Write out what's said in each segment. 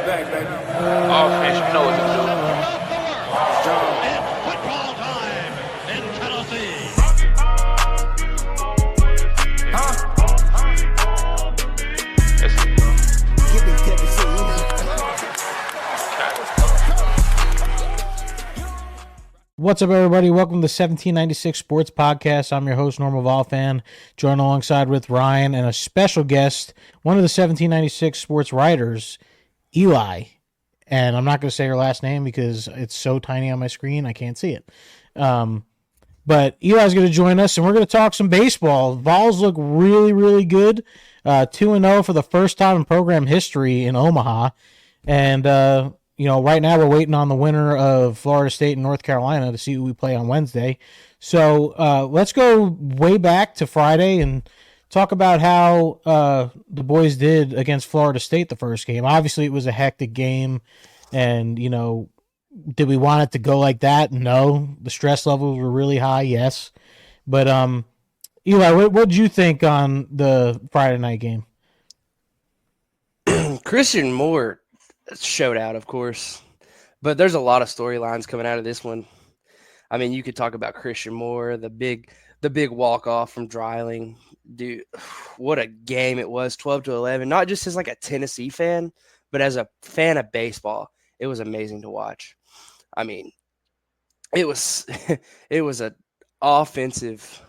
Offense, you know what to do. It's football time in Tennessee. What's up, everybody? Welcome to the 1796 Sports Podcast. I'm your host, Normal Vol fan, joined alongside with Ryan and a special guest, one of the 1796 Sports writers, Eli. And I'm not going to say her last name because it's so tiny on my screen, I can't see it. But Eli's going to join us, and we're going to talk some baseball. Vols look really, really good. 2-0 for the first time in program history in Omaha. And, right now we're waiting on the winner of Florida State and North Carolina to see who we play on Wednesday. So let's go way back to Friday and talk about how the boys did against Florida State the first game. Obviously, it was a hectic game, and, did we want it to go like that? No. The stress levels were really high, yes. But, Eli, what did you think on the Friday night game? Christian Moore showed out, of course, but there's a lot of storylines coming out of this one. I mean, you could talk about Christian Moore, the big walk-off from Dreiling. Dude, what a game it was, 12-11. Not just as like a Tennessee fan, but as a fan of baseball, it was amazing to watch. I mean, it was an offensive,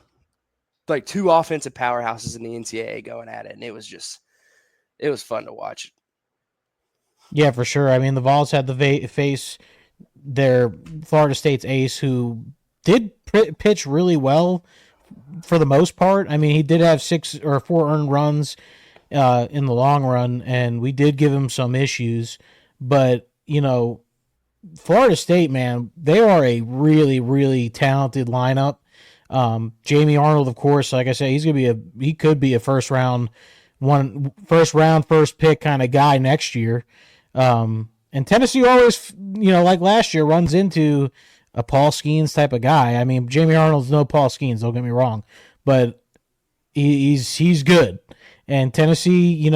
like two offensive powerhouses in the NCAA going at it, and it was fun to watch. Yeah, for sure. I mean, the Vols had to face their Florida State's ace, who did pitch really well for the most part. I mean, he did have 6 or 4 earned runs in the long run, and we did give him some issues. But, Florida State, man, they are a really, really talented lineup. Jamie Arnold, of course, like I said, he could be a first pick kind of guy next year. And Tennessee always, like last year, runs into a Paul Skeens type of guy. I mean, Jamie Arnold's no Paul Skeens, don't get me wrong, but he's good. And Tennessee,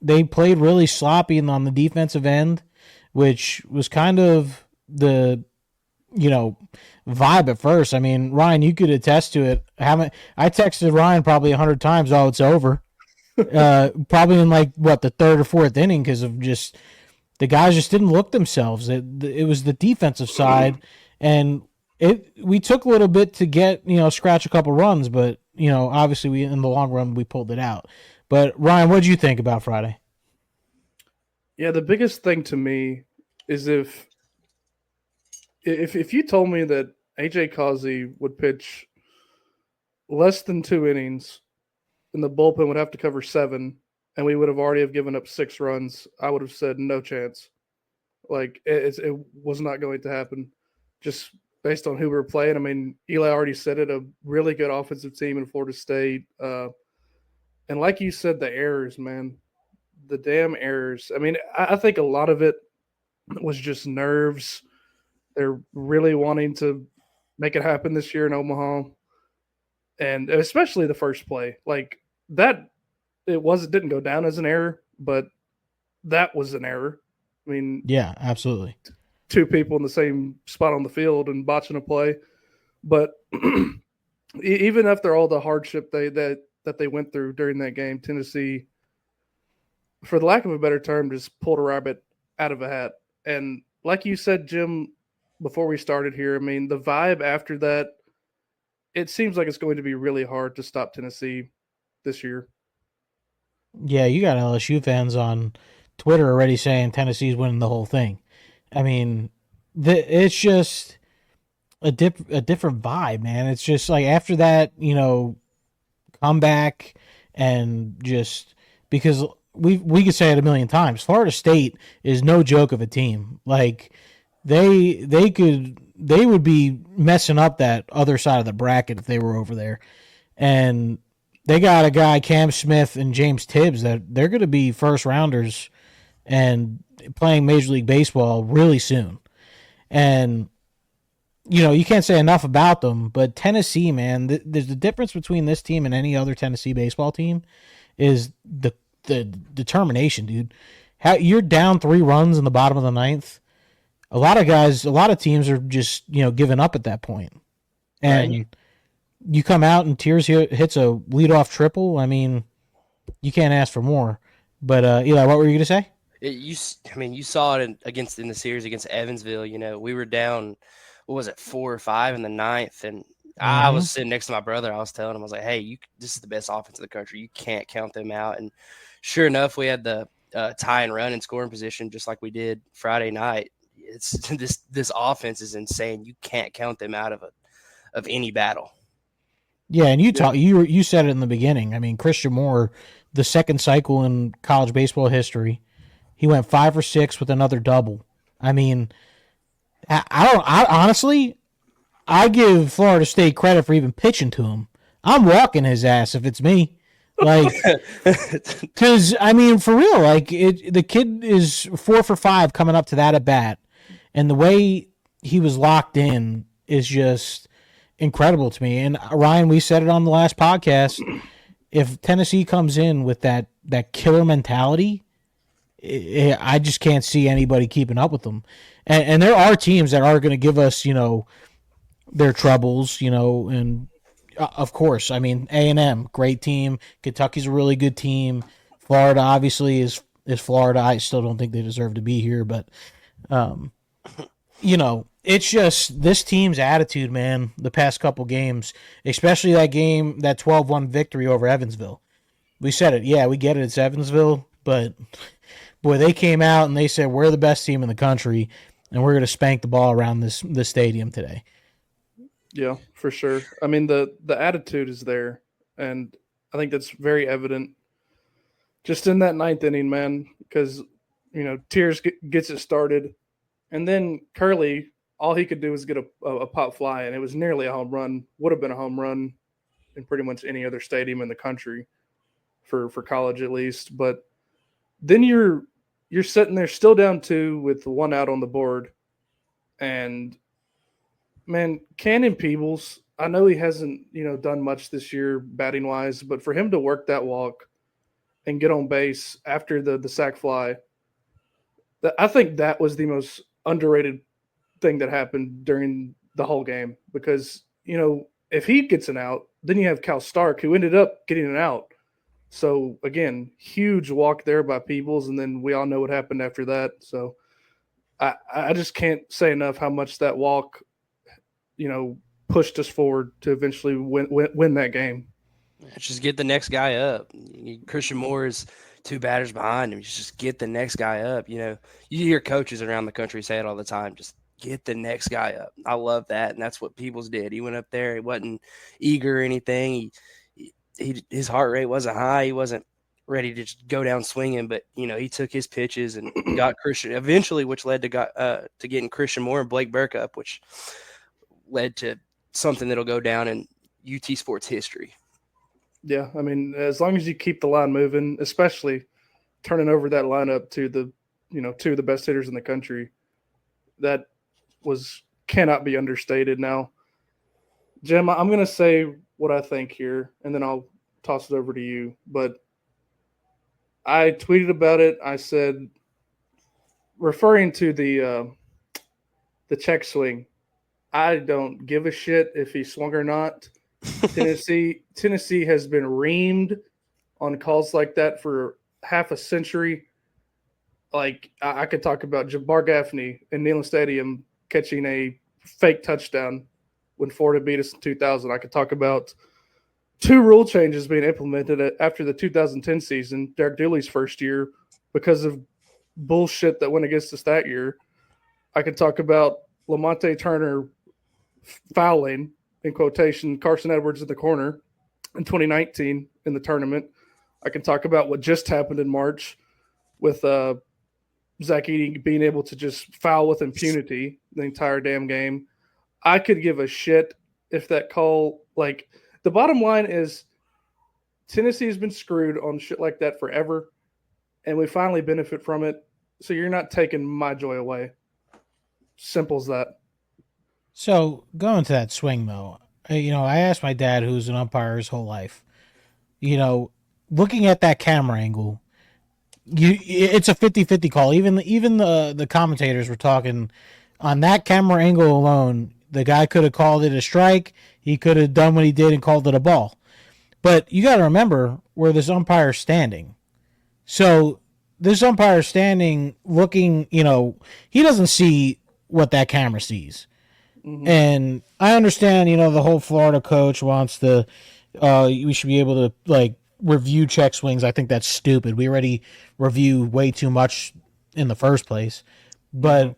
they played really sloppy on the defensive end, which was kind of the, vibe at first. I mean, Ryan, you could attest to it. I texted Ryan probably 100 times, oh, it's over. Probably in the third or fourth inning, because of just the guys just didn't look themselves. It was the defensive side, and we took a little bit to get scratch a couple runs, but obviously in the long run we pulled it out. But Ryan, what did you think about Friday? Yeah, the biggest thing to me is if you told me that AJ Causey would pitch less than 2 innings and the bullpen would have to cover 7, and we would have already given up 6 runs, I would have said no chance. Like, it was not going to happen just based on who we were playing. I mean, Eli already said it, a really good offensive team in Florida State. And like you said, the errors, man, the damn errors. I mean, I think a lot of it was just nerves. They're really wanting to make it happen this year in Omaha. And especially the first play. Like, that it didn't go down as an error, but that was an error. I mean, yeah, absolutely. 2 people in the same spot on the field and botching a play. But even after all the hardship that they went through during that game, Tennessee, for the lack of a better term, just pulled a rabbit out of a hat. And like you said, Jim, before we started here, I mean, the vibe after that, it seems like it's going to be really hard to stop Tennessee this year. Yeah, you got LSU fans on Twitter already saying Tennessee's winning the whole thing. I mean, it's just a different vibe, man. It's just like after that, comeback, and just because we could say it a million times, Florida State is no joke of a team. Like they would be messing up that other side of the bracket if they were over there. And they got a guy, Cam Smith and James Tibbs, that they're going to be first rounders and playing Major League Baseball really soon. And, you can't say enough about them, but Tennessee, man, there's the difference between this team and any other Tennessee baseball team is the determination, dude. you're down 3 runs in the bottom of the ninth. A lot of teams are just giving up at that point, and Right. you come out and Tiers hits a leadoff triple. I mean, you can't ask for more. But Eli, what were you gonna say? You saw it in the series against Evansville. We were down, what was it, 4 or 5 in the ninth, and I Mm-hmm. was sitting next to my brother. I was telling him, I was like, "Hey, this is the best offense in the country. You can't count them out." And sure enough, we had the tie and run in scoring position, just like we did Friday night. It's this offense is insane. You can't count them out of any battle. Yeah, and you said it in the beginning. I mean, Christian Moore, the second cycle in college baseball history, he went 5 for 6 with another double. I mean, I honestly, I give Florida State credit for even pitching to him. I'm walking his ass if it's me. Like, because I mean, for real, like the kid is 4 for 5 coming up to that at bat, and the way he was locked in is just incredible to me. And Ryan, we said it on the last podcast. If Tennessee comes in with that killer mentality, I just can't see anybody keeping up with them. And there are teams that are going to give us, their troubles, and of course, I mean A&M, great team. Kentucky's a really good team. Florida obviously is Florida. I still don't think they deserve to be here, but it's just this team's attitude, man. The past couple games, especially that game, that 12-1 victory over Evansville. We said it, yeah, we get it. It's Evansville, but boy, they came out and they said we're the best team in the country, and we're going to spank the ball around this stadium today. Yeah, for sure. I mean, the attitude is there, and I think that's very evident just in that ninth inning, man, because, Tiers gets it started, and then Curley, all he could do was get a pop fly, and it was nearly a home run, would have been a home run in pretty much any other stadium in the country for college at least. But then you're sitting there still down 2 with 1 out on the board, and man, Cannon Peebles, I know he hasn't, done much this year batting wise, but for him to work that walk and get on base after the sac fly, I think that was the most underrated thing that happened during the whole game because, if he gets an out, then you have Cal Stark who ended up getting an out. So again, huge walk there by Peebles, and then we all know what happened after that. So I just can't say enough how much that walk pushed us forward to eventually win that game. Just get the next guy up. Christian Moore is 2 batters behind him. Just get the next guy up. You hear coaches around the country say it all the time. Just get the next guy up. I love that, and that's what Peebles did. He went up there. He wasn't eager or anything. His heart rate wasn't high. He wasn't ready to just go down swinging, but he took his pitches and got Christian eventually, which led to getting Christian Moore and Blake Burke up, which led to something that'll go down in UT sports history. Yeah, I mean, as long as you keep the line moving, especially turning over that lineup to the 2 of the best hitters in the country, that cannot be understated. Now, Jim, I'm going to say what I think here, and then I'll toss it over to you. But I tweeted about it. I said, referring to the check swing, I don't give a shit if he swung or not. Tennessee has been reamed on calls like that for half a century. Like I could talk about Jabbar Gaffney in Neyland Stadium catching a fake touchdown when Florida beat us in 2000. I could talk about 2 rule changes being implemented after the 2010 season, Derek Dooley's first year, because of bullshit that went against us that year. I could talk about Lamonte Turner fouling, in quotation, Carson Edwards in the corner in 2019 in the tournament. I can talk about what just happened in March with Zach Edey being able to just foul with impunity the entire damn game. I could give a shit if that call, like, the bottom line is Tennessee has been screwed on shit like that forever, and we finally benefit from it. So you're not taking my joy away. Simple as that. So going to that swing though, I asked my dad, who's an umpire his whole life, looking at that camera angle, it's a 50-50 call. Even the commentators were talking on that camera angle alone. The guy could have called it a strike. He could have done what he did and called it a ball. But you got to remember where this umpire's standing. So this umpire standing looking, he doesn't see what that camera sees. Mm-hmm. And I understand, the whole Florida coach wants to, we should be able to, like, review check swings. I think that's stupid. We already review way too much in the first place. But,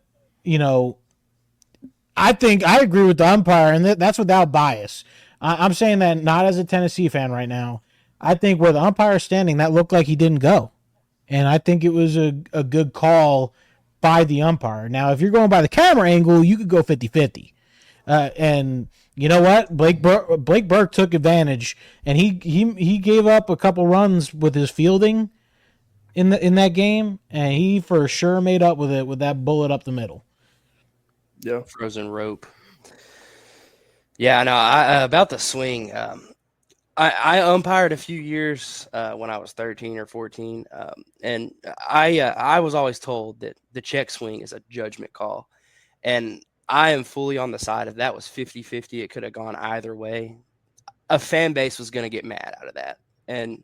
I think I agree with the umpire, and that's without bias. I'm saying that not as a Tennessee fan right now. I think where the umpire is standing, that looked like he didn't go. And I think it was a good call by the umpire. Now, if you're going by the camera angle, you could go 50-50. And you know what? Blake Burke took advantage, and he gave up a couple runs with his fielding in that game, and he for sure made up with it with that bullet up the middle. Yeah, frozen rope. Yeah, no. About the swing. I umpired a few years when I was 13 or 14, and I was always told that the check swing is a judgment call, and I am fully on the side of that was 50-50. It could have gone either way. A fan base was going to get mad out of that, and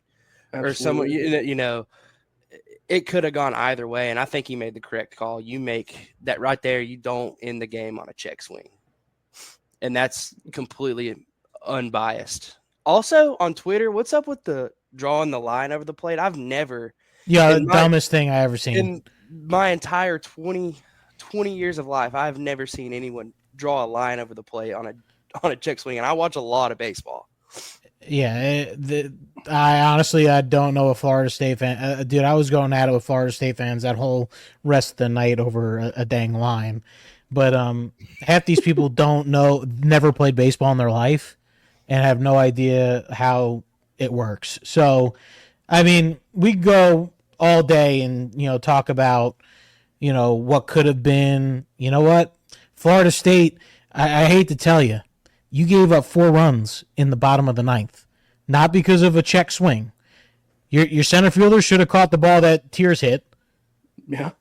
Absolutely. Or someone it could have gone either way, and I think he made the correct call. You make that right there. You don't end the game on a check swing, and that's completely unbiased. Also on Twitter, what's up with the drawing the line over the plate? I've never. Yeah, the dumbest thing I ever seen. In my entire 20 years of life, I've never seen anyone draw a line over the plate on a check swing, and I watch a lot of baseball. Yeah, I don't know a Florida State fan. Dude, I was going at it with Florida State fans that whole rest of the night over a dang line. But half these people never played baseball in their life, and have no idea how it works. So, I mean, we go all day and, talk about, what could have been. You know what? Florida State, I hate to tell you, you gave up 4 runs in the bottom of the 9th. Not because of a check swing. Your center fielder should have caught the ball that Tiers hit. Yeah.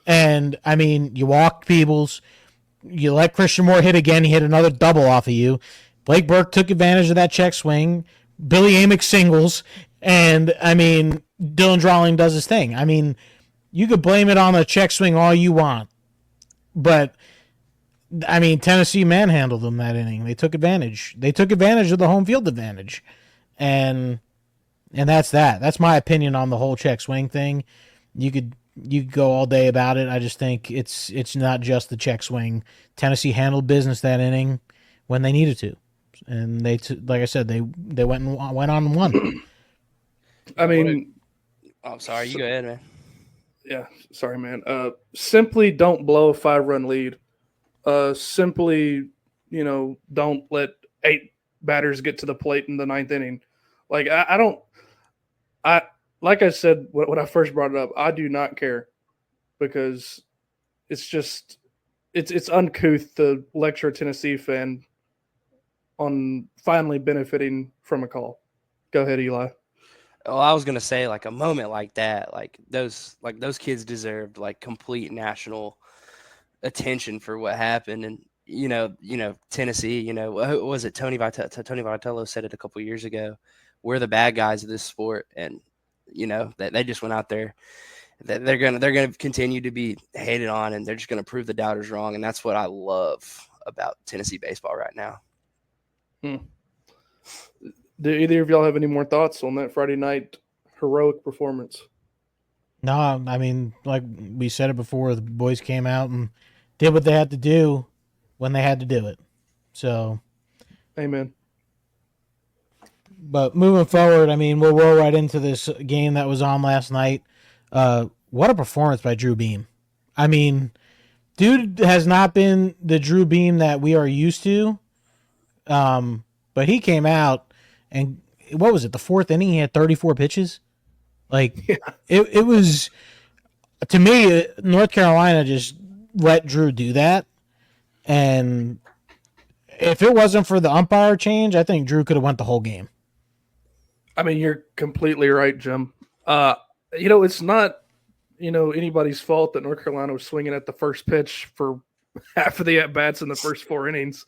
And, I mean, you walked Peebles. You let Christian Moore hit again. He hit another double off of you. Blake Burke took advantage of that check swing. Billy Amick singles. And, I mean, Dylan Drawling does his thing. I mean, you could blame it on the check swing all you want. But, I mean, Tennessee manhandled them that inning. They took advantage. They took advantage of the home field advantage. And that's that. That's my opinion on the whole check swing thing. You could go all day about it. I just think it's not just the check swing. Tennessee handled business that inning when they needed to. And like I said, they went on and won. I mean, I'm sorry. You go ahead, man. Yeah, sorry, man. Simply don't blow a 5-run lead. Simply, don't let 8 batters get to the plate in the 9th inning. Like like I said when I first brought it up, I do not care because it's uncouth to lecture a Tennessee fan on finally benefiting from a call. Go ahead, Eli. Well, I was gonna say, like, a moment like that, those kids deserved complete national attention for what happened. And Tennessee, what was it? Tony Vitello said it a couple years ago. We're the bad guys of this sport, and they just went out there. They're gonna continue to be hated on, and they're just gonna prove the doubters wrong. And that's what I love about Tennessee baseball right now. Do either of y'all have any more thoughts on that Friday night heroic performance? No, I mean, like we said it before, the boys came out and did what they had to do when they had to do it. So, amen. But moving forward, I mean, we'll roll right into this game that was on last night. What a performance by Drew Beam. I mean, dude has not been the Drew Beam that we are used to. But he came out and what was it? The 4th inning, he had 34 pitches. It was, to me, North Carolina just let Drew do that. And if it wasn't for the umpire change, I think Drew could have went the whole game. I mean, you're completely right, Jim. It's not anybody's fault that North Carolina was swinging at the first pitch for half of the at bats in the first 4 innings.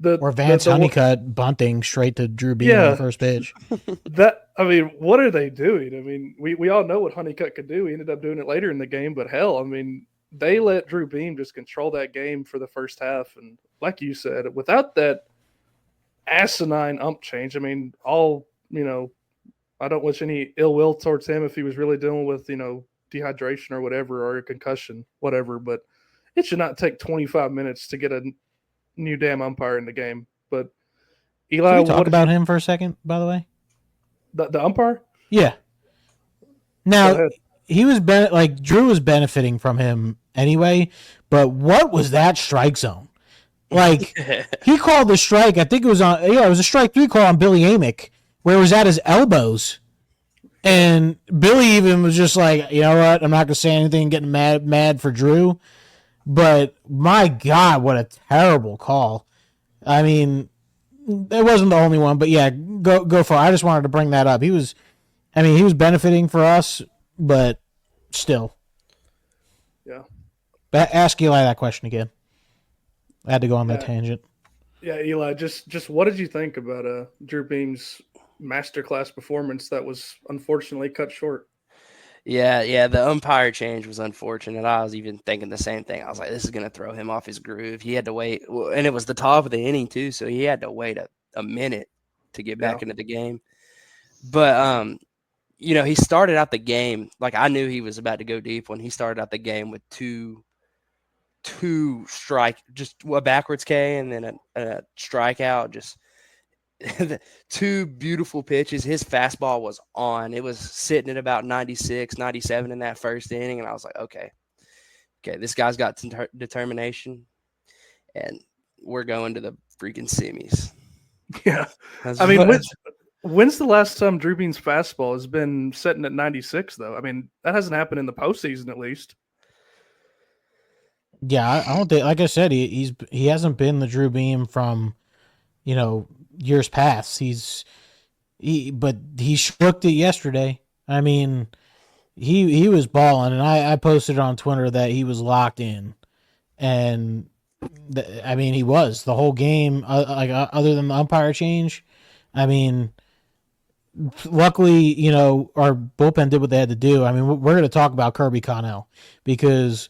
Or Vance Honeycutt bunting straight to Drew Beam on the first pitch. What are they doing? I mean, we all know what Honeycutt could do. He ended up doing it later in the game, but hell, I mean, they let Drew Beam just control that game for the first half. And like you said, without that asinine ump change, I mean, I don't wish any ill will towards him if he was really dealing with, dehydration or whatever, or a concussion, whatever. But it should not take 25 minutes to get a new damn umpire in the game. But Eli, can we talk about him for a second, by the way? The umpire? Yeah. Now, he was Drew was benefiting from him anyway, but what was that strike zone? Like, he called the strike, I think it was a strike 3 call on Billy Amick, where it was at his elbows. And Billy even was just like, you know what, I'm not going to say anything, getting mad for Drew. But my God, what a terrible call. I mean, it wasn't the only one, but yeah, go for it. I just wanted to bring that up. He was benefiting for us, but still. Yeah. Ask Eli that question again. I had to go on that tangent. Yeah, Eli, just what did you think about Drew Beam's masterclass performance that was unfortunately cut short? Yeah, the umpire change was unfortunate. I was even thinking the same thing. I was like, this is going to throw him off his groove. He had to wait, and it was the top of the inning too, so he had to wait a minute to get back into the game. But, he started out the game, like I knew he was about to go deep when he started out the game with two strike, just a backwards K and then a strikeout, just two beautiful pitches. His fastball was on. It was sitting at about 96, 97 in that first inning. And I was like, okay, this guy's got determination, and we're going to the freaking semis. Yeah. I mean, when's the last time Drew Beam's fastball has been sitting at 96, though? I mean, that hasn't happened in the postseason, at least. Yeah, I don't think, like I said, he hasn't been the Drew Beam from, years past. But he shook it yesterday. I mean, he was balling, and I posted on Twitter that he was locked in, and he was the whole game. Other than the umpire change, I mean, luckily, our bullpen did what they had to do. I mean, we're going to talk about Kirby Connell, because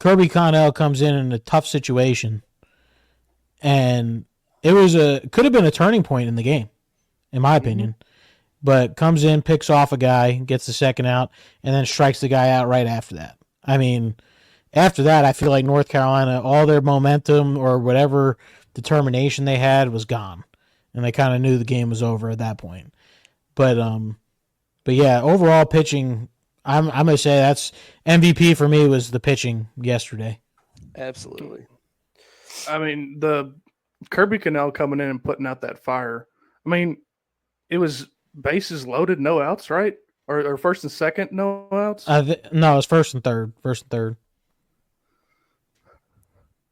Kirby Connell comes in a tough situation, and it could have been a turning point in the game, in my opinion. But comes in, picks off a guy, gets the second out, and then strikes the guy out right after that. I mean, after that, I feel like North Carolina, all their momentum or whatever determination they had was gone, and they kind of knew the game was over at that point. But yeah, overall pitching, I'm gonna say that's MVP for me was the pitching yesterday. Absolutely. I mean, the Kirby Connell coming in and putting out that fire. I mean, it was bases loaded, no outs, right? Or first and second, no outs? No, it was first and third.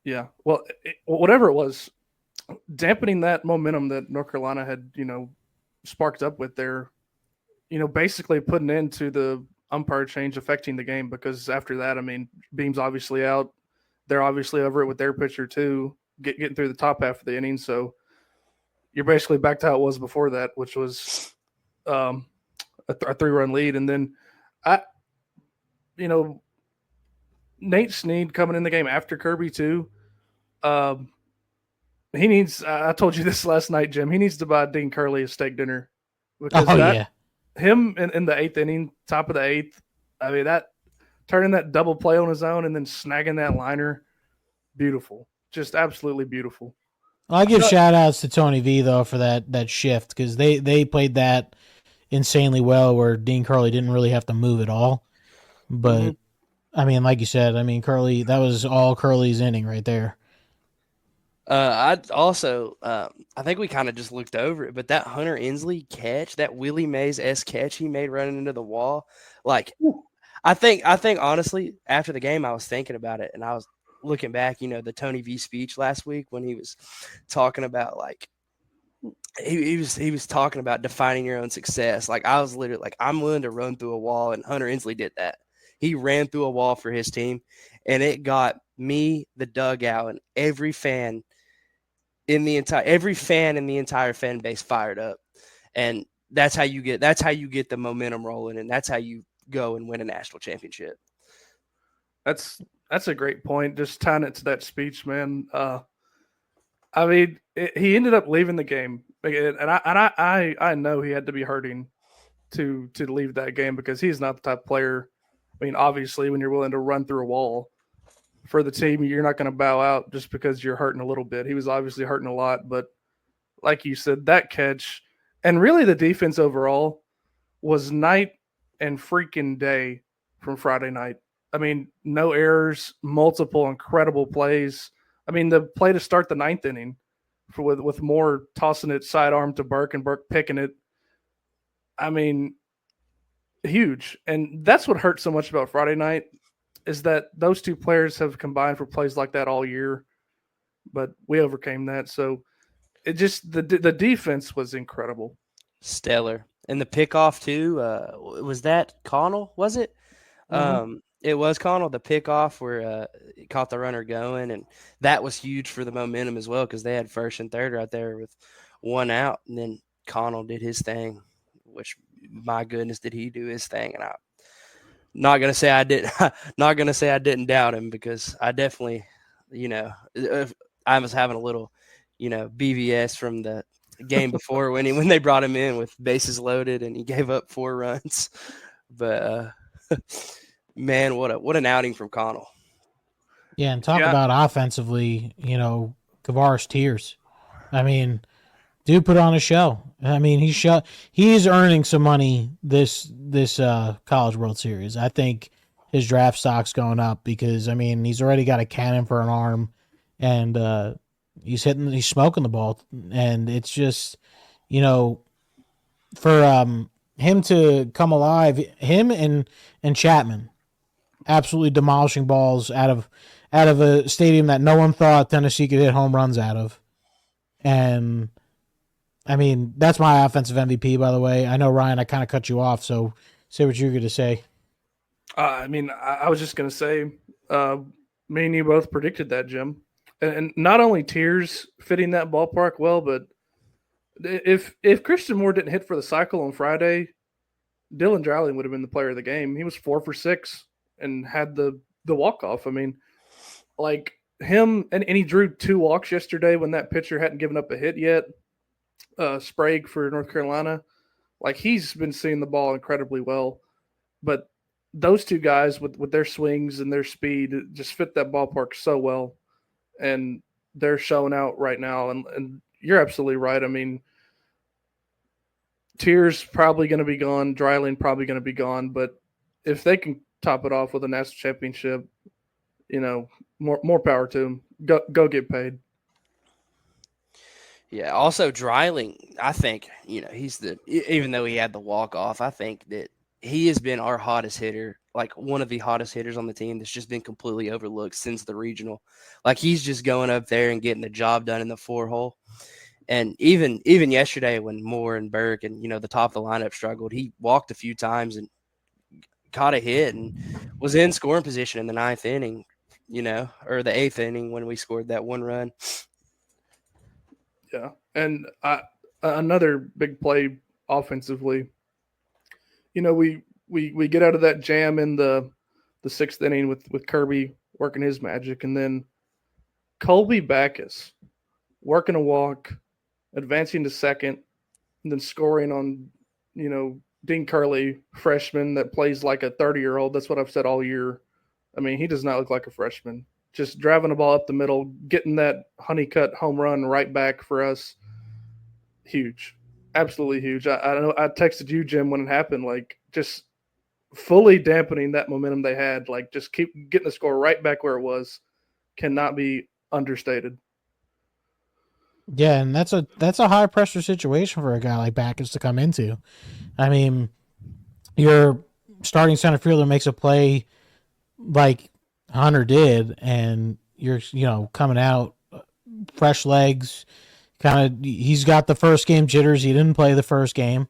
Yeah. Well, whatever it was, dampening that momentum that North Carolina had, sparked up with there, basically putting into the umpire change affecting the game, because after that, I mean, Beam's obviously out. They're obviously over it with their pitcher too, getting through the top half of the inning. So you're basically back to how it was before that, which was a 3-run lead. And then Nate Snead coming in the game after Kirby too. He needs, I told you this last night, Jim, he needs to buy Dean Curley a steak dinner, because him in the 8th inning, top of the 8th, I mean, that turning that double play on his own and then snagging that liner, beautiful. Just absolutely beautiful. Well, I give shout outs to Tony V though for that shift, because they played that insanely well, where Dean Curley didn't really have to move at all. But I mean, like you said, I mean, Curley, that was all Curley's inning right there. I also, I think we kind of just looked over it, but that Hunter Inslee catch, that Willie Mays-esque catch he made running into the wall, like, I think honestly, after the game, I was thinking about it, and I was looking back, the Tony V speech last week when he was talking about, like, he was talking about defining your own success. Like, I was literally like, I'm willing to run through a wall, and Hunter Inslee did that. He ran through a wall for his team, and it got me, the dugout, and every fan in the entire fan base fired up. And that's how you get the momentum rolling, and that's how you go and win a national championship. That's a great point. Just tying it to that speech, man. I mean, he ended up leaving the game, and I know he had to be hurting to leave that game because he's not the type of player. I mean, obviously, when you're willing to run through a wall for the team, you're not going to bow out just because you're hurting a little bit. He was obviously hurting a lot, but like you said, that catch and really the defense overall was night and freaking day from Friday night. I mean, no errors, multiple incredible plays. I mean, the play to start the ninth inning with Moore tossing it sidearm to Burke and Burke picking it. I mean, huge. And that's what hurt so much about Friday night is that those two players have combined for plays like that all year, but we overcame that. So it just the defense was incredible, stellar, and the pickoff too. Was that Connell? Was it? Mm-hmm. It was Connell, the pickoff where it caught the runner going, and that was huge for the momentum as well because they had first and third right there with one out, and then Connell did his thing, which my goodness did he do his thing, and I'm not gonna say I didn't, not gonna say I didn't doubt him because I definitely, I was having a little, BVS from the game before when they brought him in with bases loaded and he gave up 4 runs, but. Man, what an outing from Connell. Yeah, and talk about offensively, Kavaris tears. I mean, dude put on a show. I mean, he is earning some money this College World Series. I think his draft stock's going up because I mean he's already got a cannon for an arm, and he's smoking the ball, and it's just for him to come alive, him and Chapman. Absolutely demolishing balls out of a stadium that no one thought Tennessee could hit home runs out of. And I mean, that's my offensive MVP, by the way. I know, Ryan, I kind of cut you off, so say what you're going to say. I mean, I was just going to say, me and you both predicted that, Jim. And not only Tears fitting that ballpark well, but if Christian Moore didn't hit for the cycle on Friday, Dylan Dreiling would have been the player of the game. He was 4 for 6. And had the walk-off. I mean, like him, and he drew 2 walks yesterday when that pitcher hadn't given up a hit yet. Sprague for North Carolina. Like he's been seeing the ball incredibly well. But those two guys with their swings and their speed just fit that ballpark so well. And they're showing out right now. And you're absolutely right. I mean, Tears probably going to be gone. Dreiling probably going to be gone. But if they can top it off with a national championship, more power to him. Go get paid. Yeah. Also, Dreiling, I think even though he had the walk off, I think that he has been our hottest hitter, like one of the hottest hitters on the team that's just been completely overlooked since the regional. Like he's just going up there and getting the job done in the 4-hole. And even yesterday when Moore and Burke and the top of the lineup struggled, he walked a few times and caught a hit and was in scoring position in the 9th inning, or the 8th inning when we scored that 1 run. Yeah. And another big play offensively, we get out of that jam in the 6th inning with Kirby working his magic. And then Colby Backus working a walk, advancing to second, and then scoring on, Dean Curley, freshman that plays like a 30-year-old. That's what I've said all year. I mean, he does not look like a freshman. Just driving the ball up the middle, getting that honeycut home run right back for us. Huge. Absolutely huge. I know I texted you, Jim, when it happened, like just fully dampening that momentum they had. Like just keep getting the score right back where it was. Cannot be understated. Yeah, and that's a high pressure situation for a guy like Backus to come into. I mean, your starting center fielder makes a play like Hunter did, and you're coming out fresh legs. He's got the first game jitters. He didn't play the first game,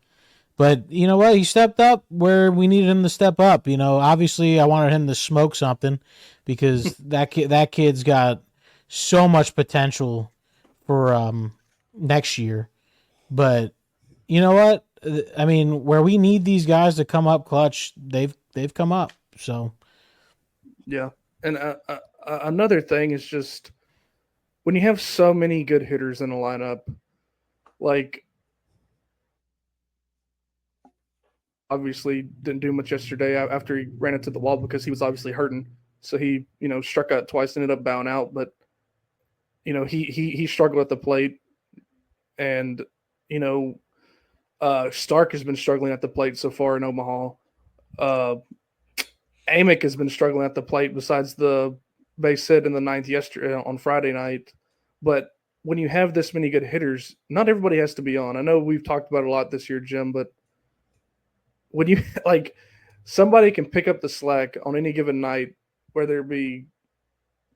But you know what? He stepped up where we needed him to step up. Obviously I wanted him to smoke something because that kid's got so much potential for next year. But you know what? I mean, where we need these guys to come up clutch, they've come up. So Yeah. And another thing is just when you have so many good hitters in a lineup, like obviously didn't do much yesterday after he ran into the wall because he was obviously hurting. So he, struck out twice, ended up bowing out. But he struggled at the plate, and Stark has been struggling at the plate so far in Omaha. Amick has been struggling at the plate besides the base hit in the ninth yesterday on Friday night. But when you have this many good hitters, not everybody has to be on. I know we've talked about it a lot this year, Jim, but when you like somebody can pick up the slack on any given night, whether it be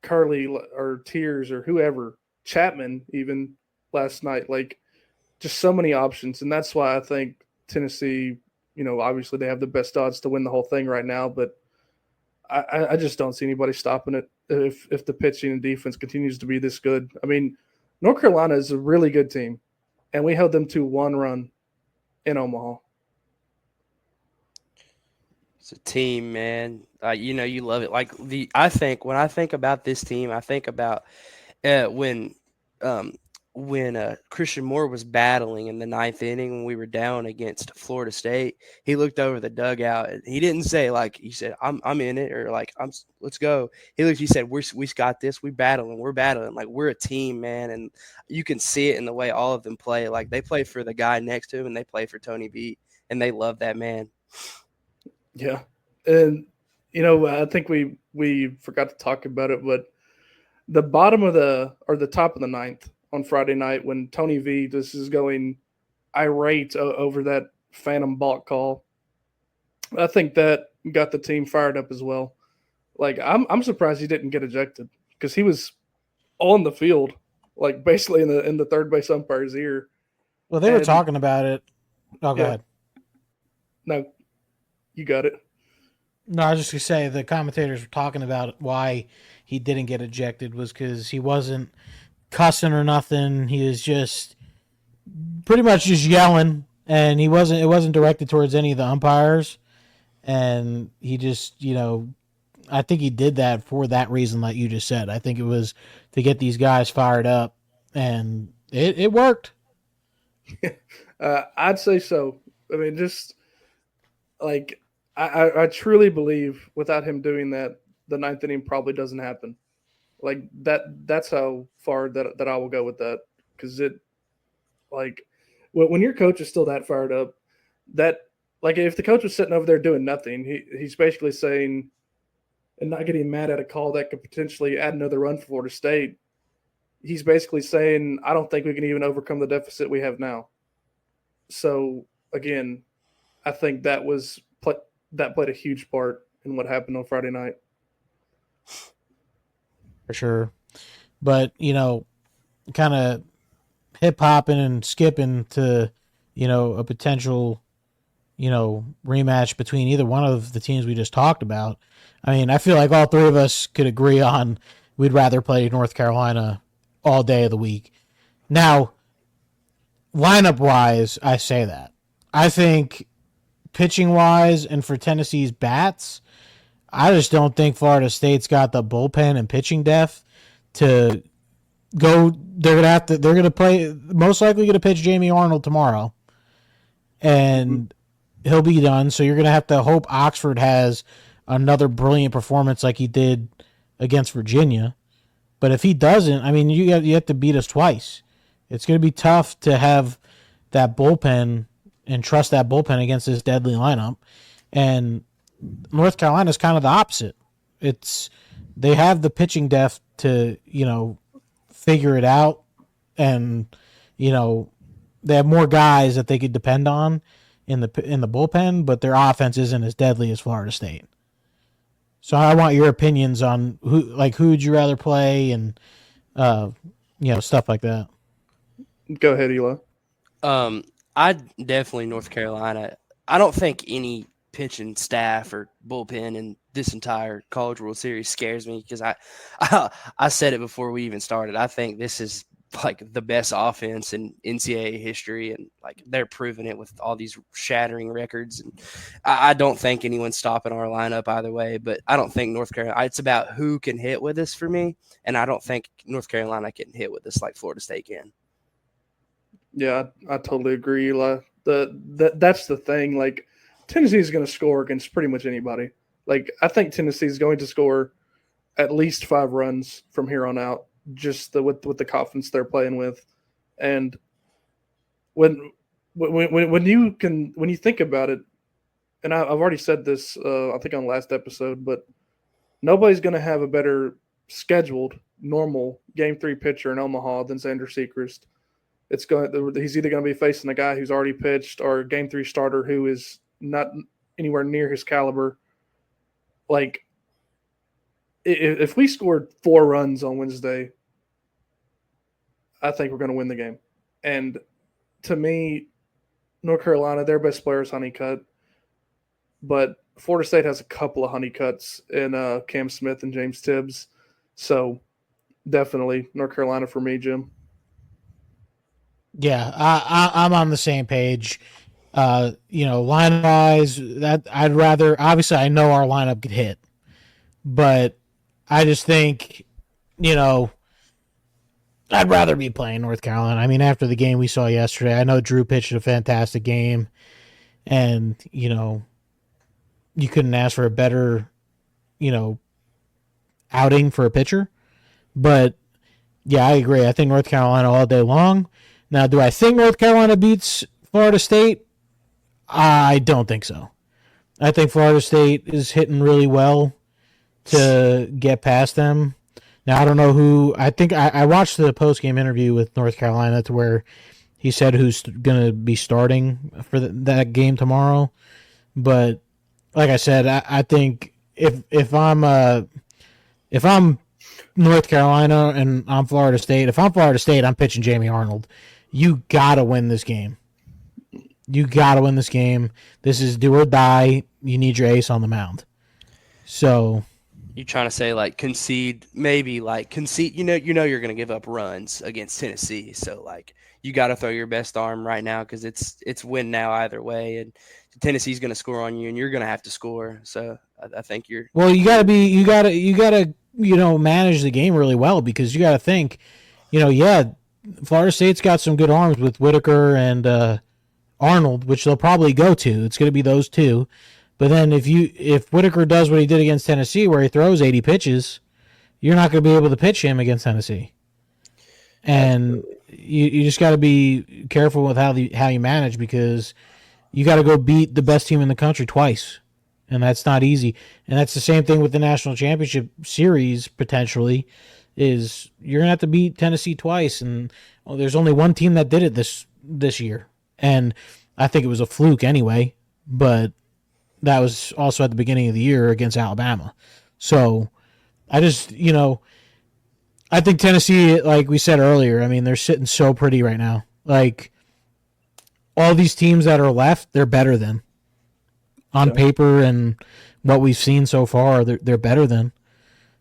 Curly or Tears or whoever, Chapman even last night, like just so many options. And that's why I think Tennessee, obviously they have the best odds to win the whole thing right now, but I just don't see anybody stopping it if the pitching and defense continues to be this good. I mean, North Carolina is a really good team, and we held them to 1 run in Omaha. It's a team, man. You love it. When I think about this team, I think about when Christian Moore was battling in the ninth inning when we were down against Florida State. He looked over the dugout. And he didn't say he said I'm in it or let's go. He said we got this. We're battling. Like we're a team, man. And you can see it in the way all of them play. Like they play for the guy next to him and they play for Tony B. And they love that man. Yeah, and I think we forgot to talk about it, but the bottom of the top of the ninth on Friday night when Tony V just is going irate over that phantom balk call, I think that got the team fired up as well. Like I'm surprised he didn't get ejected because he was on the field, like basically in the third base umpire's ear. well, they were talking about it. Oh, go ahead. No, you got it. No, I was just gonna say the commentators were talking about why he didn't get ejected was because he wasn't cussing or nothing. He was just pretty much just yelling, and it wasn't directed towards any of the umpires. And he just, I think he did that for that reason, like you just said. I think it was to get these guys fired up, and it worked. I'd say so. I mean, just like I truly believe without him doing that, the ninth inning probably doesn't happen. Like that's how far that I will go with that. Because it, like, when your coach is still that fired up, that like if the coach was sitting over there doing nothing, he's basically saying and not getting mad at a call that could potentially add another run for Florida State. He's basically saying, I don't think we can even overcome the deficit we have now. So again, I think that played a huge part in what happened on Friday night. For sure. But, kind of hip hopping and skipping to, a potential, rematch between either one of the teams we just talked about. I mean, I feel like all three of us could agree on we'd rather play North Carolina all day of the week. Now, lineup wise, I say that. I think pitching wise and for Tennessee's bats, I just don't think Florida State's got the bullpen and pitching depth to go. They're gonna play, most likely gonna pitch Jamie Arnold tomorrow, and he'll be done. So you're gonna have to hope Oxford has another brilliant performance like he did against Virginia. But if he doesn't, I mean, you have to beat us twice. It's gonna be tough to have that bullpen and trust that bullpen against this deadly lineup. And North Carolina's kind of the opposite. They have the pitching depth to, figure it out, and they have more guys that they could depend on in the bullpen, but their offense isn't as deadly as Florida State. So I want your opinions on who would you rather play and stuff like that. Go ahead, Eli. I definitely North Carolina. I don't think any pitching staff or bullpen in this entire College World Series scares me because I said it before we even started. I think this is like the best offense in NCAA history, and like they're proving it with all these shattering records. And I don't think anyone's stopping our lineup either way. But I don't think North Carolina. It's about who can hit with us for me, and I don't think North Carolina can hit with us like Florida State can. Yeah, I totally agree, Eli. That's the thing. Like, Tennessee is going to score against pretty much anybody. Like, I think Tennessee is going to score at least 5 runs from here on out, just with the confidence they're playing with. And when you think about it, and I've already said this, I think on the last episode, but nobody's going to have a better scheduled normal Game 3 pitcher in Omaha than Xander Sechrist. He's either going to be facing a guy who's already pitched or a Game 3 starter who is not anywhere near his caliber. Like, if we scored 4 runs on Wednesday, I think we're going to win the game. And to me, North Carolina, their best player is Honeycutt, but Florida State has a couple of Honeycutts in Cam Smith and James Tibbs. So definitely North Carolina for me, Jim. Yeah, I'm on the same page. Line wise, that I'd rather. Obviously, I know our lineup could hit, but I just think, I'd rather be playing North Carolina. I mean, after the game we saw yesterday, I know Drew pitched a fantastic game, and you couldn't ask for a better, outing for a pitcher. But yeah, I agree. I think North Carolina all day long. Now, do I think North Carolina beats Florida State? I don't think so. I think Florida State is hitting really well to get past them. Now, I don't know who. I think I watched the post-game interview with North Carolina to where he said who's going to be starting for that game tomorrow. But like I said, I think if I'm North Carolina and I'm Florida State, if I'm Florida State, I'm pitching Jamie Arnold. You gotta win this game. You gotta win this game. This is do or die. You need your ace on the mound. So You trying to say like concede? Maybe like concede. You're going to give up runs against Tennessee, so like you got to throw your best arm right now because it's win now either way, and Tennessee's going to score on you, and you're going to have to score. So I think you're. Well, you gotta manage the game really well because you gotta think, Florida State's got some good arms with Whitaker and Arnold, which they'll probably go to. It's going to be those two. But then if Whitaker does what he did against Tennessee, where he throws 80 pitches, you're not going to be able to pitch him against Tennessee. And you just got to be careful with how you manage because you got to go beat the best team in the country twice, and that's not easy. And that's the same thing with the national championship series potentially. Is you're gonna have to beat Tennessee twice, and there's only one team that did it this year, and I think it was a fluke anyway. But that was also at the beginning of the year against Alabama. So I just I think Tennessee, like we said earlier, I mean they're sitting so pretty right now. Like all these teams that are left, they're better than on paper and what we've seen so far. They're better than.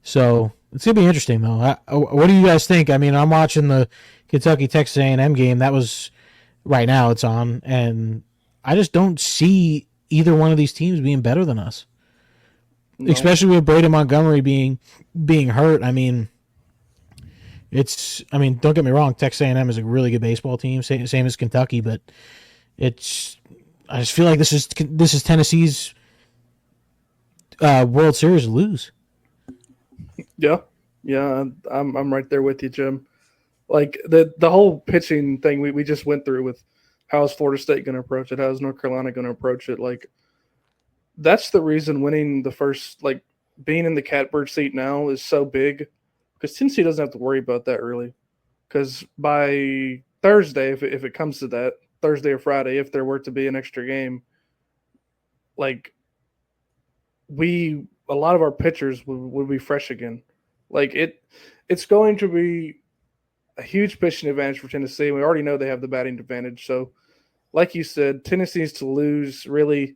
So it's gonna be interesting though. What do you guys think? I mean, I'm watching the Kentucky Texas A&M game. That was right now. It's on, and I just don't see either one of these teams being better than us. No. Especially with Braden Montgomery being hurt. I mean, don't get me wrong. Texas A&M is a really good baseball team, same as Kentucky, but I just feel like this is Tennessee's World Series to lose. Yeah, I'm right there with you, Jim. Like the whole pitching thing we just went through with how is Florida State going to approach it? How is North Carolina going to approach it? Like that's the reason winning the first, like being in the catbird seat now is so big because Tennessee doesn't have to worry about that really. Because by Thursday, if it comes to that, Thursday or Friday, if there were to be an extra game, like a lot of our pitchers would be fresh again. Like it's going to be a huge pitching advantage for Tennessee. We already know they have the batting advantage, so like you said, Tennessee needs to lose really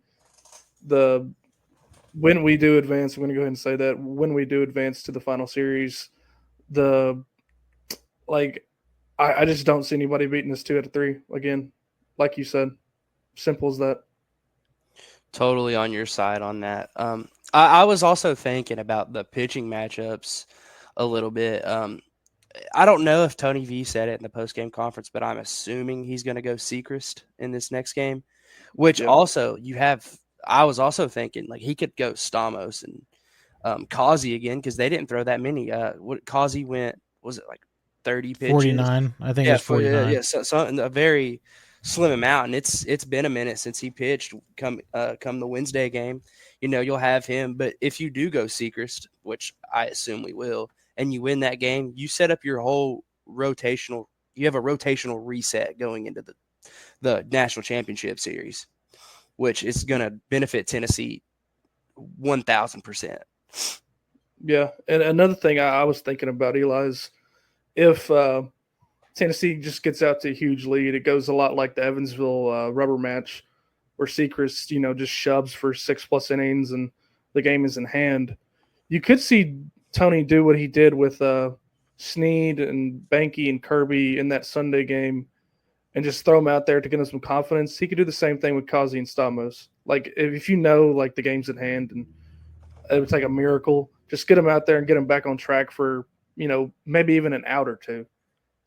when we do advance. I'm going to go ahead and say that when we do advance to the final series, the like I just don't see anybody beating us 2 out of 3 again. Like you said, simple as that. Totally on your side on that. I was also thinking about the pitching matchups a little bit. I don't know if Tony V said it in the post-game conference, but I'm assuming he's going to go Sechrist in this next game, which Yeah. also I was also thinking like he could go Stamos and Causey again because they didn't throw that many. Causey went, was it like 30 pitches? 49. I think it's 49. Yeah. So a very slim amount, and it's been a minute since he pitched. Come the Wednesday game, you'll have him. But if you do go Sechrist, which I assume we will, and you win that game, you set up your whole rotational. You have a rotational reset going into the national championship series, which is going to benefit Tennessee 1,000%. Yeah, and another thing I was thinking about, Eli, is if Tennessee just gets out to a huge lead, it goes a lot like the Evansville rubber match, where Sechrist, just shoves for 6+ innings and the game is in hand. You could see Tony do what he did with Snead and Banky and Kirby in that Sunday game, and just throw them out there to get them some confidence. He could do the same thing with Causey and Stamos. Like if like the game's at hand and it would take a miracle, just get them out there and get them back on track for maybe even an out or two.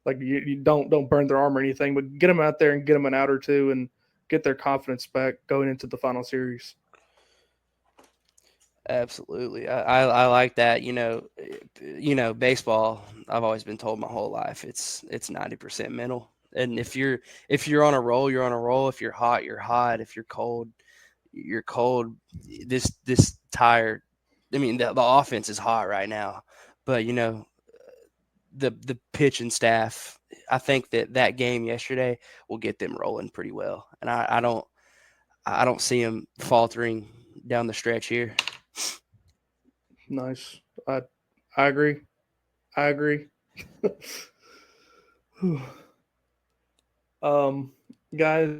Like you don't burn their arm or anything, but get them out there and get them an out or two and get their confidence back going into the final series. Absolutely. I like that. Baseball, I've always been told my whole life it's 90% mental. And if you're on a roll, you're on a roll. If you're hot, you're hot. If you're cold, you're cold. This tired. I mean, the offense is hot right now, but the pitching staff, I think that game yesterday will get them rolling pretty well. And I don't see them faltering down the stretch here. Nice. I agree. Guys,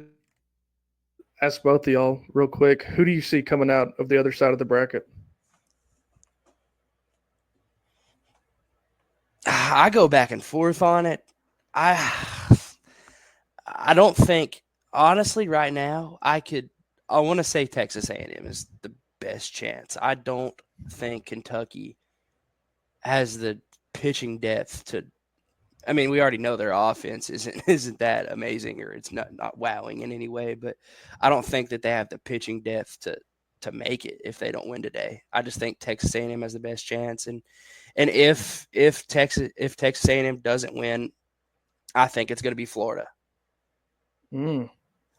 ask both of y'all real quick. Who do you see coming out of the other side of the bracket? I go back and forth on it. I don't think, honestly, right now I want to say Texas A&M is the best chance. I don't think Kentucky has the pitching depth to. I mean, we already know their offense isn't that amazing, or it's not wowing in any way. But I don't think that they have the pitching depth to make it if they don't win today. I just think Texas A&M has the best chance, and if Texas A&M doesn't win, I think it's going to be Florida.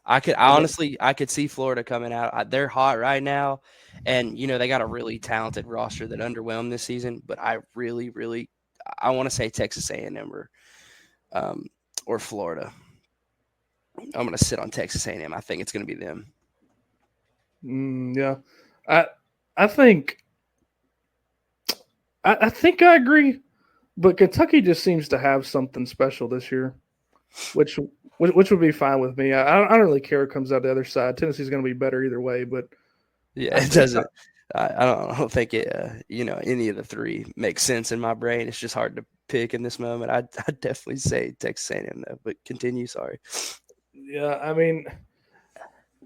I could see Florida coming out. They're hot right now, and they got a really talented roster that underwhelmed this season. But I really, really, I want to say Texas A&M or Florida. I'm going to sit on Texas A&M. I think it's going to be them. Yeah, I think I agree, but Kentucky just seems to have something special this year, which would be fine with me. I don't really care who comes out the other side. Tennessee's going to be better either way, but yeah, it doesn't. I don't think it. Any of the three makes sense in my brain. It's just hard to pick in this moment. I'd definitely say Texas A&M though. But continue. Sorry. Yeah, I mean,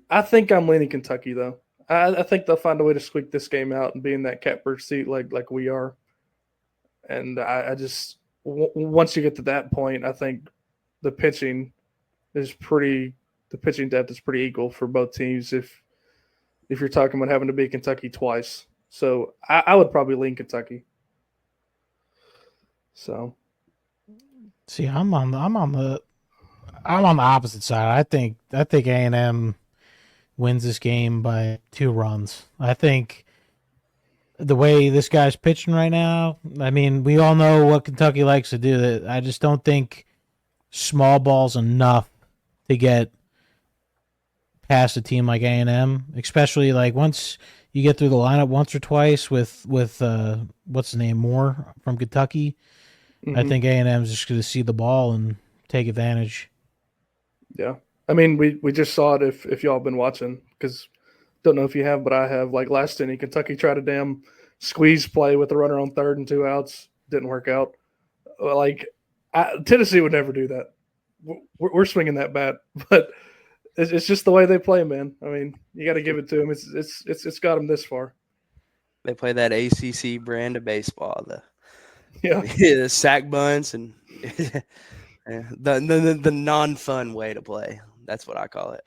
I think I'm leaning Kentucky though. I think they'll find a way to squeak this game out and be in that catbird seat like we are. And I just once you get to that point, I think the pitching depth is pretty equal for both teams. If you're talking about having to beat Kentucky twice, so I would probably lean Kentucky. So, see, I'm on the opposite side. I think A&M wins this game by 2 runs. I think the way this guy's pitching right now, I mean, we all know what Kentucky likes to do. I just don't think small ball's enough to get past a team like A&M, especially like once you get through the lineup once or twice with what's his name, Moore from Kentucky. I think A&M is just going to see the ball and take advantage. Yeah, I mean, we just saw it if y'all been watching, because don't know if you have, but I have. Like last inning, Kentucky tried a damn squeeze play with a runner on third and 2 outs. Didn't work out. Like Tennessee would never do that. We're swinging that bat, but it's just the way they play, man. I mean, you got to give it to them. It's got them this far. They play that ACC brand of baseball, Yeah, the sack bunts and the non-fun way to play. That's what I call it.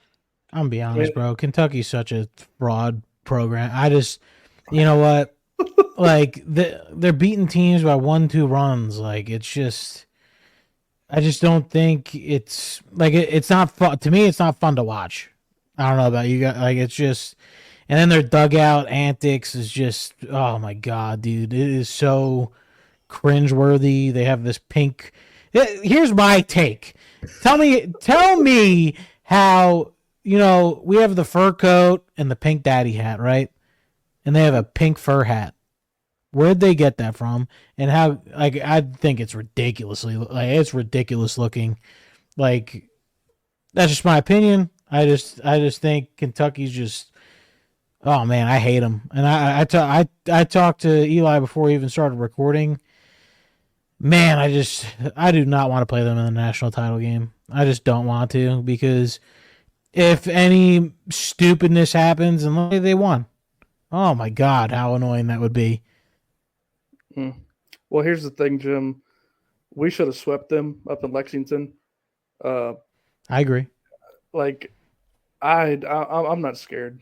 I'm gonna be honest, bro. Kentucky's such a fraud program. I just, you know what? Like they're beating teams by 1-2 runs. Like it's just, I just don't think it's like it's not fun to me. It's not fun to watch. I don't know about you guys. Like it's just, and then their dugout antics is just, oh my god, dude, it is so cringeworthy. They have this pink. Here's my take. Tell me how, we have the fur coat and the pink daddy hat, right? And they have a pink fur hat. Where'd they get that from? And how? Like, I think it's ridiculous looking. Like, that's just my opinion. I just think Kentucky's just. Oh man, I hate them. And I talked to Eli before we even started recording. Man, I do not want to play them in the national title game. I just don't want to, because if any stupidness happens and they won, oh my god, how annoying that would be. Well, here's the thing, Jim. We should have swept them up in Lexington. I agree. Like, I'm not scared.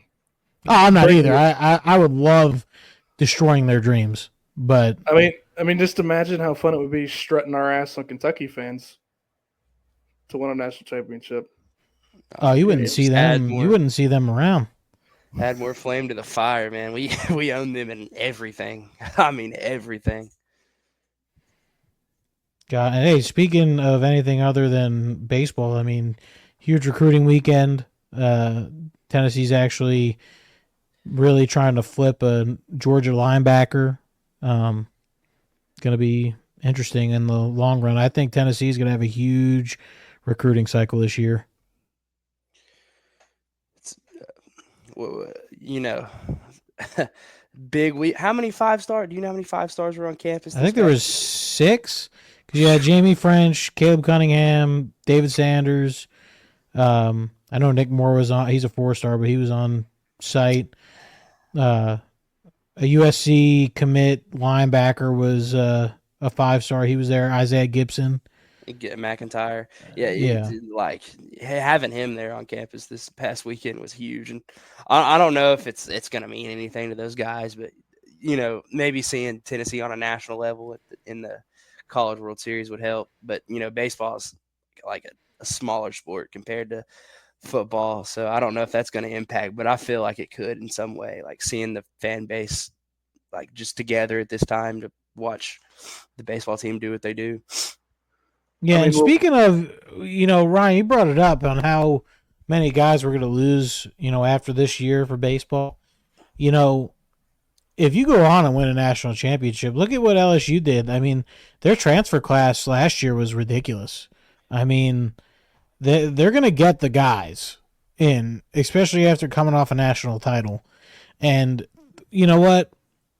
Oh, I'm not either. I would love destroying their dreams, but I mean, just imagine how fun it would be strutting our ass on Kentucky fans to win a national championship. Oh, you wouldn't see them. You wouldn't see them around. Add more flame to the fire, man. We own them in everything. I mean, everything. God, and hey, speaking of anything other than baseball, I mean, huge recruiting weekend. Tennessee's actually really trying to flip a Georgia linebacker. Going to be interesting in the long run. I think Tennessee's going to have a huge recruiting cycle this year. Big week. How many 5-star? Do you know how many 5-stars were on campus? I think there was 6. Because you had Jamie French, Caleb Cunningham, David Sanders. I know Nick Moore was on. He's a 4-star, but he was on site. A USC commit linebacker was a 5-star. He was there. Isaiah Gibson. Get McIntyre. Yeah. Like having him there on campus this past weekend was huge. And I don't know if it's going to mean anything to those guys, but, maybe seeing Tennessee on a national level in the College World Series would help. But, baseball is like a smaller sport compared to football. So I don't know if that's going to impact, but I feel like it could in some way, like seeing the fan base like just together at this time to watch the baseball team do what they do. Yeah, and speaking of, Ryan, you brought it up on how many guys we're going to lose, after this year for baseball. If you go on and win a national championship, look at what LSU did. I mean, their transfer class last year was ridiculous. I mean, they're going to get the guys in, especially after coming off a national title. And you know what?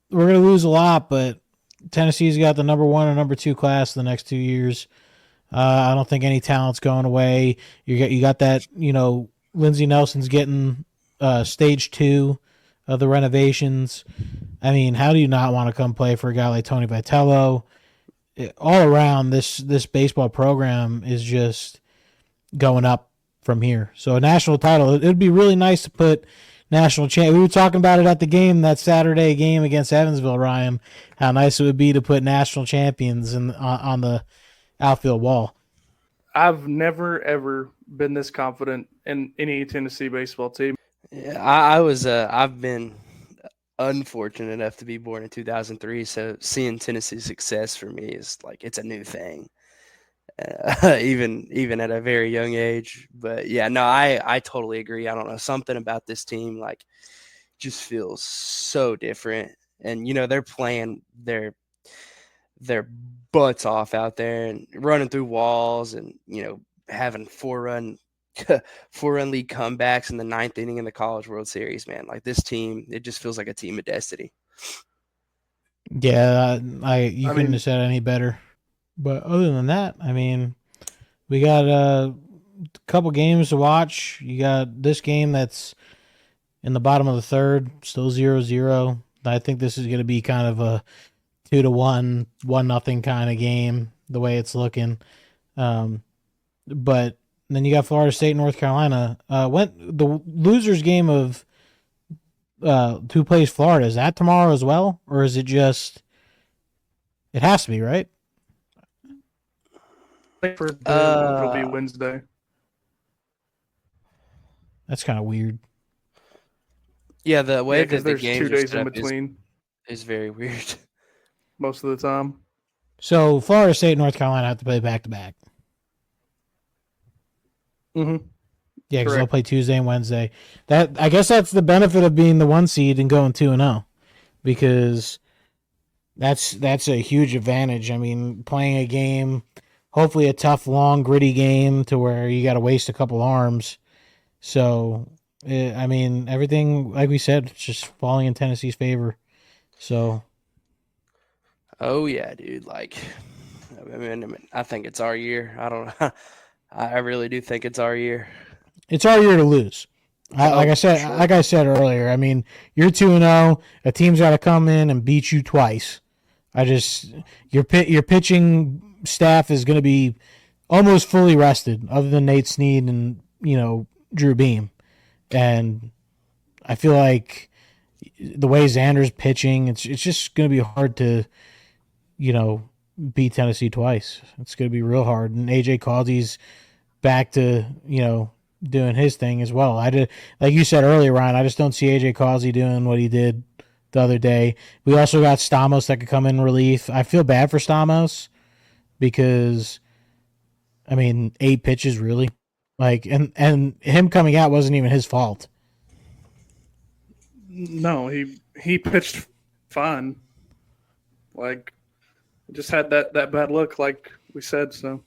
We're going to lose a lot, but Tennessee's got the number 1 and number 2 class the next 2 years. I don't think any talent's going away. You got that, Lindsey Nelson's getting stage 2 of the renovations. I mean, how do you not want to come play for a guy like Tony Vitello? All around, this baseball program is just going up from here. So a national title, it would be really nice to put national champ. We were talking about it at the game, that Saturday game against Evansville, Ryan, how nice it would be to put national champions on the outfield wall. I've never ever been this confident in any Tennessee baseball team. Yeah, I've been unfortunate enough to be born in 2003, so seeing Tennessee's success for me is like it's a new thing, even at a very young age. But yeah, no, I totally agree. I don't know, something about this team like just feels so different, and they're playing their butts off out there and running through walls and having 4-run 4-run lead comebacks in the 9th inning in the College World Series, man. Like this team, it just feels like a team of destiny. Yeah, you couldn't have said any better. But other than that, I mean, we got a couple games to watch. You got this game that's in the bottom of the third, still 0-0. I think this is going to be kind of a 2-1, 1-0 kind of game, the way it's looking. But then you got Florida State, North Carolina. When the losers game of who plays Florida, is that tomorrow as well, or is it just? It has to be, right? I think for them, it'll be Wednesday. That's kind of weird. Yeah, the way that the there's games 2 days are in set up between is very weird. most of the time. So Florida State and North Carolina have to play back to back. Mm-hmm. Yeah, because they'll play Tuesday and Wednesday. I guess that's the benefit of being the 1 seed and going 2-0, because that's a huge advantage. I mean, playing a game, hopefully a tough, long, gritty game to where you got to waste a couple arms. So, I mean, everything, like we said, it's just falling in Tennessee's favor. So, Oh yeah, dude. Like, I mean, I think it's our year. I don't know. I really do think it's our year. it's our year to lose. Like I said earlier, I mean, you're 2-0. A team's got to come in and beat you twice. Your pitching staff is going to be almost fully rested, other than Nate Snead and Drew Beam, and I feel like the way Xander's pitching, it's just going to be hard to beat Tennessee twice. It's going to be real hard, and AJ Causey's back to doing his thing as well. Like you said earlier, Ryan, I just don't see AJ Causey doing what he did the other day. We also got Stamos that could come in relief. I feel bad for Stamos because, I mean, 8 pitches really, and him coming out wasn't even his fault. No, he pitched fine. Like, just had that bad look, like we said. So,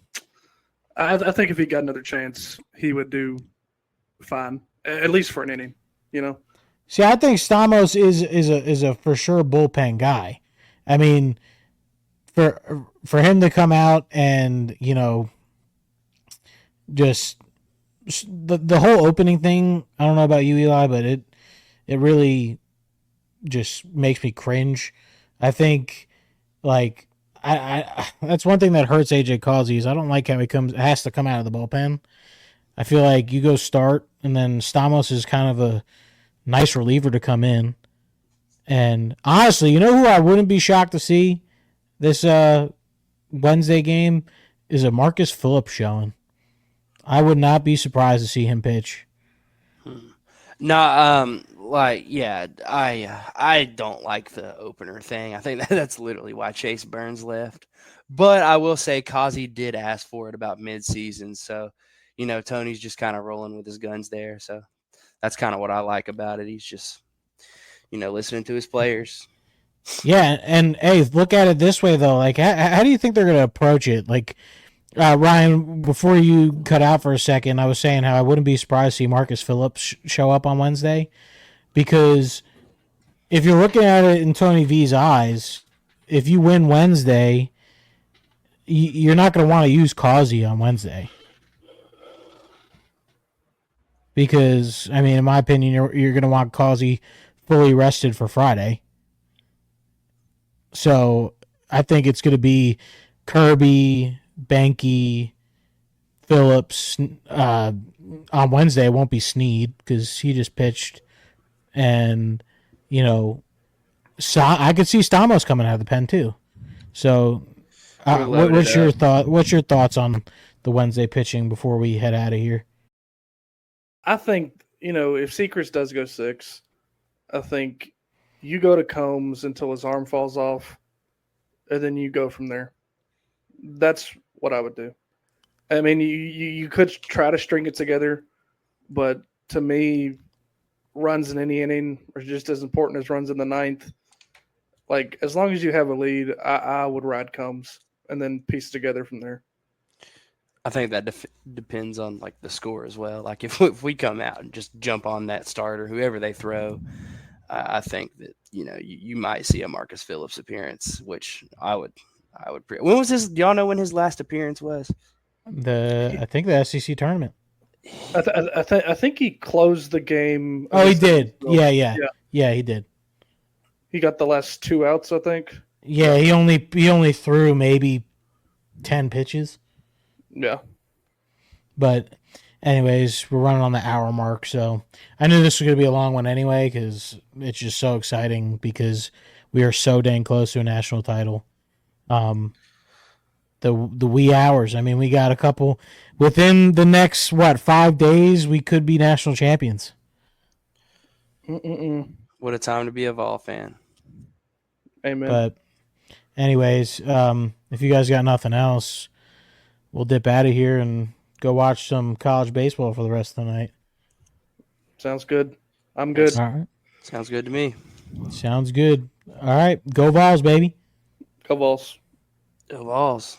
I think if he got another chance, he would do fine, at least for an inning. See, I think Stamos is a for sure bullpen guy. I mean, for him to come out and just the whole opening thing. I don't know about you, Eli, but it really just makes me cringe. I think I that's one thing that hurts AJ Causey is I don't like how he has to come out of the bullpen. I feel like you go start and then Stamos is kind of a nice reliever to come in. And honestly, you know who I wouldn't be shocked to see this Wednesday game is a Marcus Phillips showing. I would not be surprised to see him pitch. No, I don't like the opener thing. I think that's literally why Chase Burns left. But I will say Kazi did ask for it about midseason, so Tony's just kind of rolling with his guns there. So that's kind of what I like about it. He's just listening to his players. Yeah, and hey, look at it this way though. Like, how do you think they're going to approach it? Like, Ryan, before you cut out for a second, I was saying how I wouldn't be surprised to see Marcus Phillips show up on Wednesday, because if you're looking at it in Tony V's eyes, if you win Wednesday, you're not going to want to use Causey on Wednesday. Because, I mean, in my opinion, you're going to want Causey fully rested for Friday. So I think it's going to be Kirby, Banky, Phillips. On Wednesday, it won't be Snead because he just pitched. And, I could see Stamos coming out of the pen too. So what's your thought? What's your thoughts on the Wednesday pitching before we head out of here? I think, if Secrets does go 6, I think you go to Combs until his arm falls off, and then you go from there. That's what I would do. I mean, you could try to string it together, but to me, runs in any inning are just as important as runs in the 9th. Like, as long as you have a lead, I would ride Combs and then piece together from there. I think that depends on like the score as well. Like if we come out and just jump on that starter, whoever they throw, I think that you might see a Marcus Phillips appearance, which I would. When was his? Do y'all know when his last appearance was? I think the SEC tournament. I think he closed the game. Oh, he against the did. Eagles. Yeah, he did. He got the last 2 outs, I think. Yeah, he only threw maybe 10 pitches. Yeah. But anyways, we're running on the hour mark, so I knew this was going to be a long one anyway because it's just so exciting because we are so dang close to a national title. The wee hours. I mean, we got a couple within the next 5 days. We could be national champions. What a time to be a Vol fan. Amen. But anyways, if you guys got nothing else, we'll dip out of here and go watch some college baseball for the rest of the night. Sounds good. I'm good. All right. Sounds good to me. Sounds good. All right. Go Vols, baby. Go Vols. Go Vols.